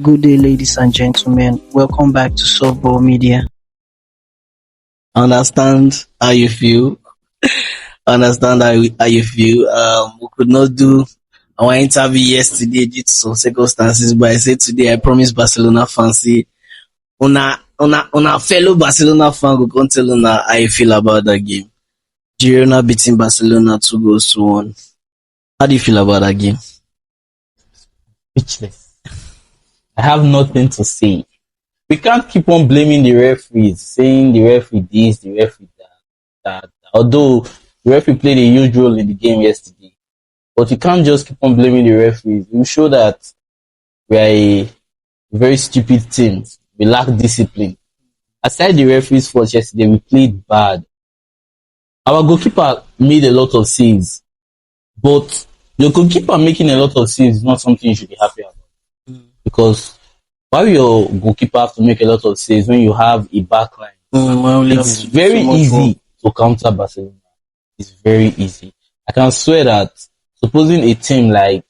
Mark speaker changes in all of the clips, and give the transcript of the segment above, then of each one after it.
Speaker 1: Good day, ladies and gentlemen. Welcome back to Softball Media.
Speaker 2: Understand how you feel. Understand how you feel. We could not do our interview yesterday due to some circumstances, but I said today I promise Barcelona fans, say, una fellow Barcelona fan go come tell una how you feel about that game. Girona beating Barcelona 2-1. How do you feel about that game?
Speaker 3: Speechless. I have nothing to say. We can't keep on blaming the referees, saying the referee this, the referee that. Although the referee played a huge role in the game yesterday, but you can't just keep on blaming the referees. We show that we are a very stupid team. We lack discipline. Aside the referees' fault yesterday, we played bad. Our goalkeeper made a lot of saves, but your goalkeeper making a lot of saves is not something you should be happy about. Because why will your goalkeeper have to make a lot of saves when you have a back line? It's very easy to counter Barcelona. It's very easy. I can swear that supposing a team like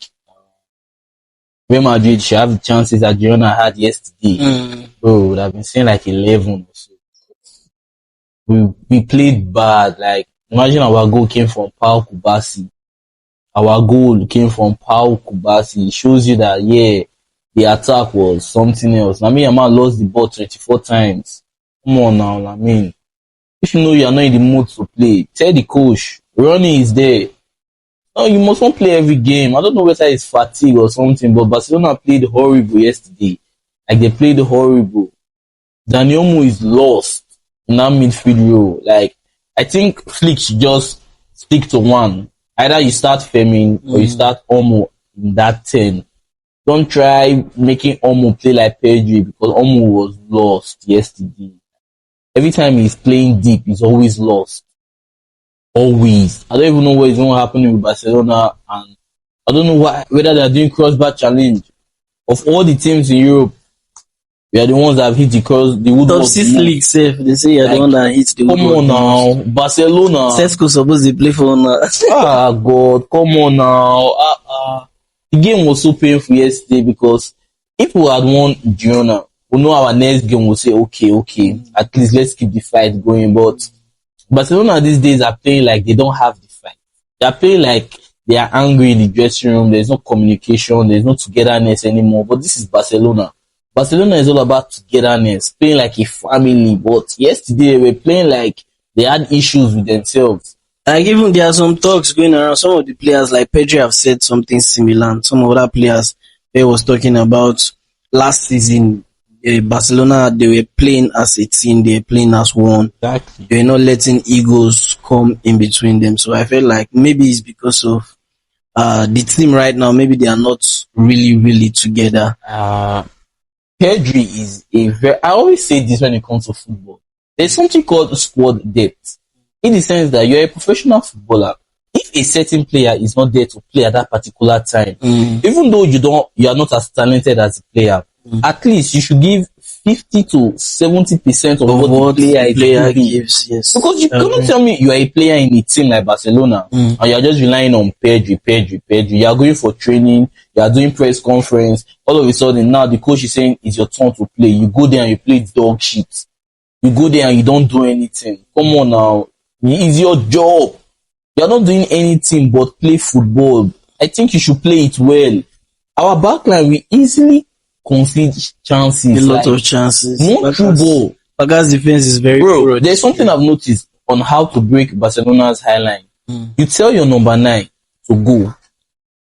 Speaker 3: Real Madrid should have the chances that Girona had yesterday, bro, would have been saying like 11 or so. We played bad. Like, imagine our goal came from Pau Kubasi. Our goal came from Pau Kubasi. It shows you that, yeah, the attack was something else. I mean, Yamal lost the ball 24 times. Come on now, I mean, if you know you are not in the mood to play, tell the coach, Ronnie is there. No, you must not play every game. I don't know whether it's fatigue or something, but Barcelona played horrible yesterday. Like, they played horrible. Olmo is lost in that midfield role. Like, I think Flick should just stick to one. Either you start Femi or you start Olmo in that 10. Don't try making Olmo play like Pedri, because Olmo was lost yesterday. Every time he's playing deep, he's always lost. Always. I don't even know what is going to happen with Barcelona, and I don't know whether they're doing crossbar challenge. Of all the teams in Europe, we are the ones that have hit the woodwork.
Speaker 2: Top 6 league safe. They say you're the one that hits the woodwork.
Speaker 3: Come on now. Barcelona.
Speaker 2: Sesco supposed to play for now.
Speaker 3: God. Come on now. The game was so painful yesterday, because if we had won Girona, we know our next game will say, okay, at least let's keep the fight going. But Barcelona these days are playing like they don't have the fight. They are playing like they are angry in the dressing room. There's no communication. There's no togetherness anymore. But this is Barcelona. Barcelona is all about togetherness, playing like a family. But yesterday they were playing like they had issues with themselves.
Speaker 2: Like, even there are some talks going around. Some of the players, like Pedri, have said something similar. And some other players, they was talking about last season, Barcelona, they were playing as a team. They were playing as one.
Speaker 3: Exactly.
Speaker 2: They were not letting egos come in between them. So I felt like maybe it's because of the team right now. Maybe they are not really together.
Speaker 3: Pedri is I always say this when it comes to football. There's something called squad depth. In the sense that you're a professional footballer. If a certain player is not there to play at that particular time, even though you are not as talented as a player, at least you should give 50 to 70% of what the player
Speaker 2: gives. Yes.
Speaker 3: Because you cannot tell me you are a player in a team like Barcelona and you are just relying on Pedri. You are going for training, you are doing press conference. All of a sudden, now the coach is saying it's your turn to play. You go there and you play dog shit. You go there and you don't do anything. Come on now. It's your job. You're not doing anything but play football. I think you should play it well. Our backline, we easily concede chances.
Speaker 2: A lot of chances.
Speaker 3: No true ball.
Speaker 2: Baga's defense is very
Speaker 3: Bro, there's something I've noticed on how to break Barcelona's high line. You tell your number 9 to go.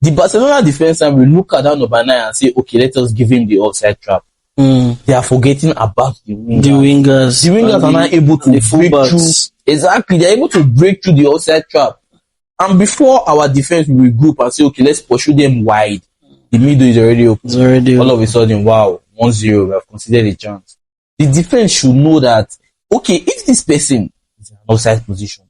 Speaker 3: The Barcelona defense line will look at that number 9 and say, okay, let us give him the offside trap. They are forgetting about the wingers. The wingers are not able to break through. Exactly, they're able to break through the offside trap. And before our defense will regroup and say, okay, let's pursue them wide, the middle is already open. All of a sudden, wow, 1-0, we have considered a chance. The defense should know that, okay, if this person is in an offside position,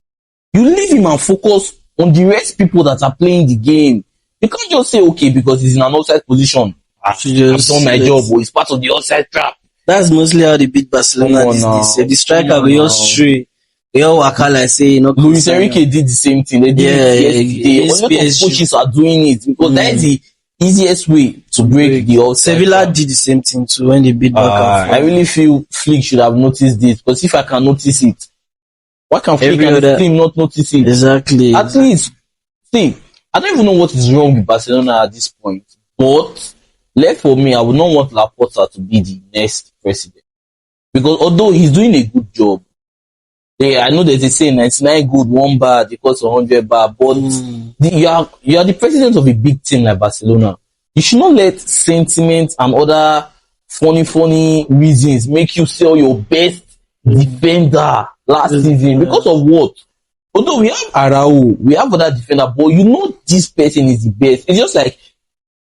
Speaker 3: you leave him and focus on the rest people that are playing the game. You can't just say, okay, because he's in an offside position, I've done my job, but it's part of the offside trap.
Speaker 2: That's mostly how they beat Barcelona these days. If the striker will just stray, they all work out like say,
Speaker 3: Luis Enrique did the same thing. They did it yesterday. A lot of coaches are doing it because that is easiest way to break the offside
Speaker 1: Sevilla
Speaker 3: trap.
Speaker 1: did the same thing too when they beat Barca.
Speaker 3: I really feel Flick should have noticed this, because if I can notice it, why can Flick
Speaker 1: Every
Speaker 3: and his
Speaker 1: other-
Speaker 3: team not notice it?
Speaker 1: Exactly.
Speaker 3: At least, see, I don't even know what is wrong with Barcelona at this point. But left for me, I would not want Laporta to be the next president, because although he's doing a good job, I know there's a saying 99 good, 1 bad equals 100 bad, but you are the president of a big team like Barcelona. You should not let sentiment and other funny reasons make you sell your best defender last season. Because of what? Although we have Araujo, we have other defender, but you know this person is the best. It's just like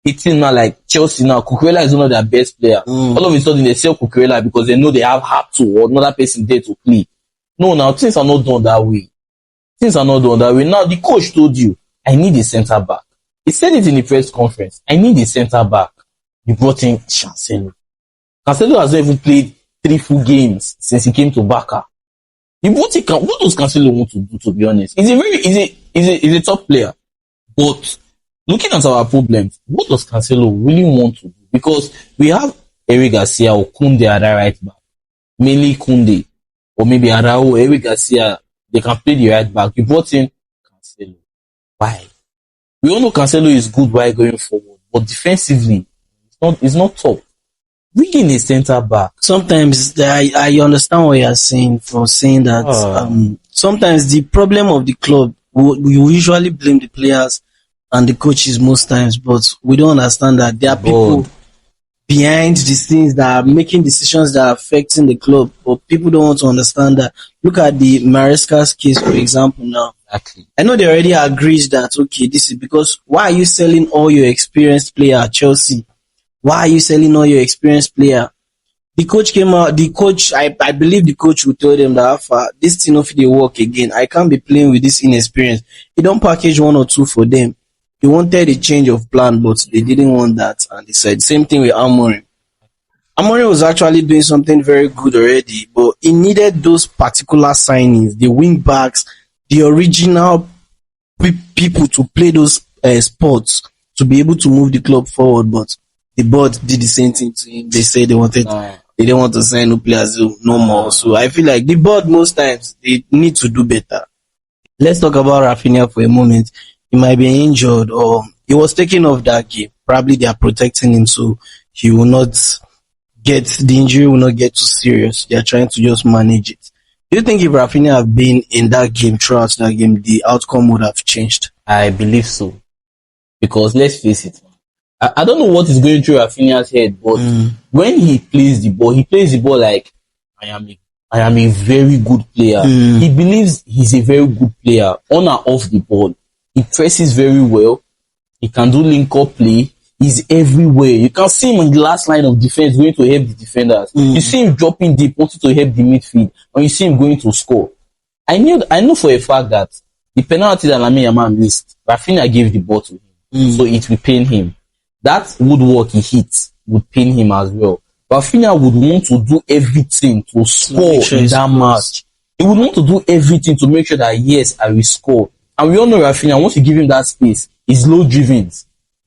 Speaker 3: a team now like Chelsea now. Cucurella is one of their best players. All of a sudden they sell Cucurella because they know they have to or another person there to play. No, now things are not done that way. Things are not done that way. Now the coach told you, I need a centre back. He said it in the press conference. I need a centre back. You brought in Cancelo. Cancelo has not even played 3 full games since he came to Barca. You brought in, what does Cancelo want to do, to be honest? He's a top player. But looking at our problems, what does Cancelo really want to do? Because we have Eric Garcia or Koundé at that right back. Mainly Koundé. Or maybe Araujo, Eric Garcia, they can play the right back. You brought in Cancelo. Why? We all know Cancelo is good while going forward, but defensively, it's not top. Bring in a centre back.
Speaker 1: Sometimes I understand what you're saying for saying that sometimes the problem of the club, we usually blame the players and the coaches most times, but we don't understand that there are people behind the scenes that are making decisions that are affecting the club, but people don't want to understand that. Look at the Maresca's case, for example, now.
Speaker 3: Exactly.
Speaker 1: I know they already agreed that, okay, this is because why are you selling all your experienced player at Chelsea? Why are you selling all your experienced player? The coach came out, I believe the coach will tell them that this thing if they work again, I can't be playing with this inexperience. He don't package 1 or 2 for them. He wanted a change of plan, but they didn't want that. And they said, same thing with Amorim. Amorim was actually doing something very good already, but he needed those particular signings, the wing backs, the original people to play those spots to be able to move the club forward. But the board did the same thing to him. They said they didn't want to sign no players no more. So I feel like the board most times they need to do better. Let's talk about Raphinha for a moment. He might be injured or he was taken off that game. Probably they are protecting him so he will not the injury will not get too serious. They are trying to just manage it. Do you think if Raphinha had been in that game, throughout that game, the outcome would have changed?
Speaker 3: I believe so. Because let's face it, I don't know what is going through Raphinha's head, but when he plays the ball like, I am a very good player. He believes he's a very good player on and off the ball. He presses very well. He can do link-up play. He's everywhere. You can see him in the last line of defense going to help the defenders. You see him dropping deep, wanting to help the midfield, and you see him going to score. I know for a fact that the penalty that Yamal missed, Raphinha gave the ball to him, so it will pain him. That woodwork he hit would pain him as well. Raphinha would want to do everything to score in that match. He would want to do everything to make sure that yes, I will score. And we all know Raphinha, once you give him that space, he's low driven.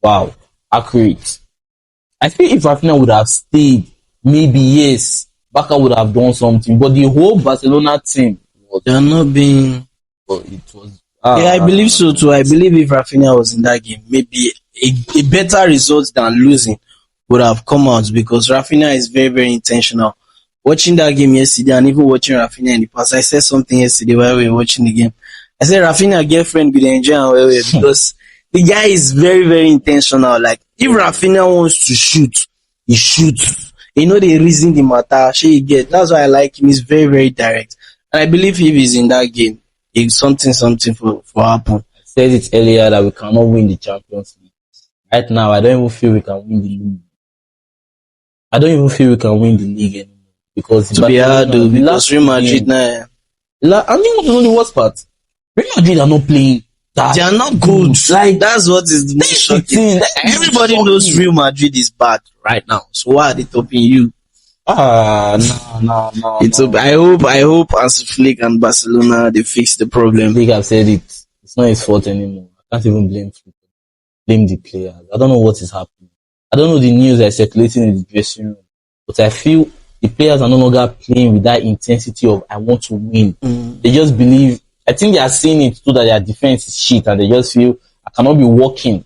Speaker 3: Wow, accurate. I feel if Raphinha would have stayed, maybe yes, Barca would have done something. But the whole Barcelona team,
Speaker 1: they are not being.
Speaker 3: It was.
Speaker 1: I believe so too. I believe if Raphinha was in that game, maybe a better result than losing would have come out because Raphinha is very, very intentional. Watching that game yesterday and even watching Raphinha in the past, I said something yesterday while we were watching the game. I said Raphinha girlfriend will enjoy because the guy is very, very intentional. Like if Raphinha wants to shoot, he shoots. You know the reason the matter. That's why I like him. He's very, very direct. And I believe if he's in that game, it's something for happen.
Speaker 3: I said it earlier that we cannot win the Champions League. Right now, I don't even feel we can win the league. I don't even feel we can win the league anymore because
Speaker 1: to be hard though, because Real Madrid now.
Speaker 3: And you want to know the worst part? Real Madrid are not playing that.
Speaker 1: They are not good. Like that's what is the most shocking. Everybody knows Real Madrid is bad right now. So why are they topping you?
Speaker 3: No.
Speaker 1: I hope as Flick and Barcelona they fix the problem.
Speaker 3: Flick have said it. It's not his fault anymore. I can't even blame Flick. blame the players. I don't know what is happening. I don't know the news that is circulating in the dressing room, but I feel the players are no longer playing with that intensity of I want to win. They just believe. I think they are seeing it too that their defense is shit, and they just feel I cannot be working.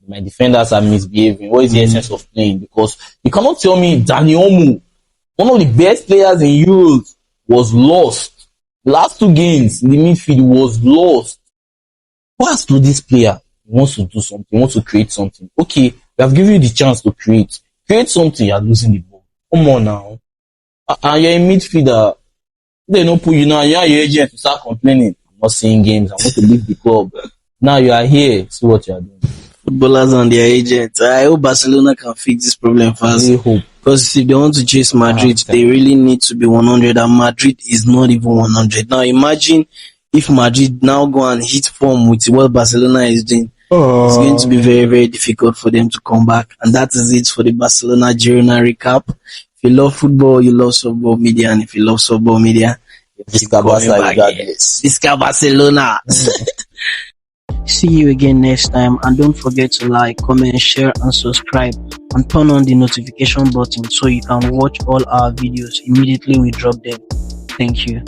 Speaker 3: My defenders are misbehaving. What is the essence of playing? Because you cannot tell me Olmo, one of the best players in Euros, was lost. The last 2 games in the midfield was lost. What has to this player? He wants to do something, he wants to create something. Okay, we have given you the chance to create. Create something, you are losing the ball. Come on now. And you're a midfielder. They don't put you now, you're your agent to start complaining. I'm not seeing games, I want to leave the club. Now you are here, see what you are doing.
Speaker 2: Footballers and their agents. I hope Barcelona can fix this problem fast.
Speaker 3: I really hope.
Speaker 2: Because if they want to chase Madrid, they really need to be 100, and Madrid is not even 100. Now imagine if Madrid now go and hit form with what Barcelona is doing. It's going to be very, very difficult for them to come back. And that is it for the Barcelona Girona recap. If you love football, you love softball media, and if you love softball media,
Speaker 3: Visca
Speaker 2: Barcelona.
Speaker 1: See you again next time, and don't forget to like, comment, share and subscribe, and turn on the notification button so you can watch all our videos immediately we drop them. Thank you.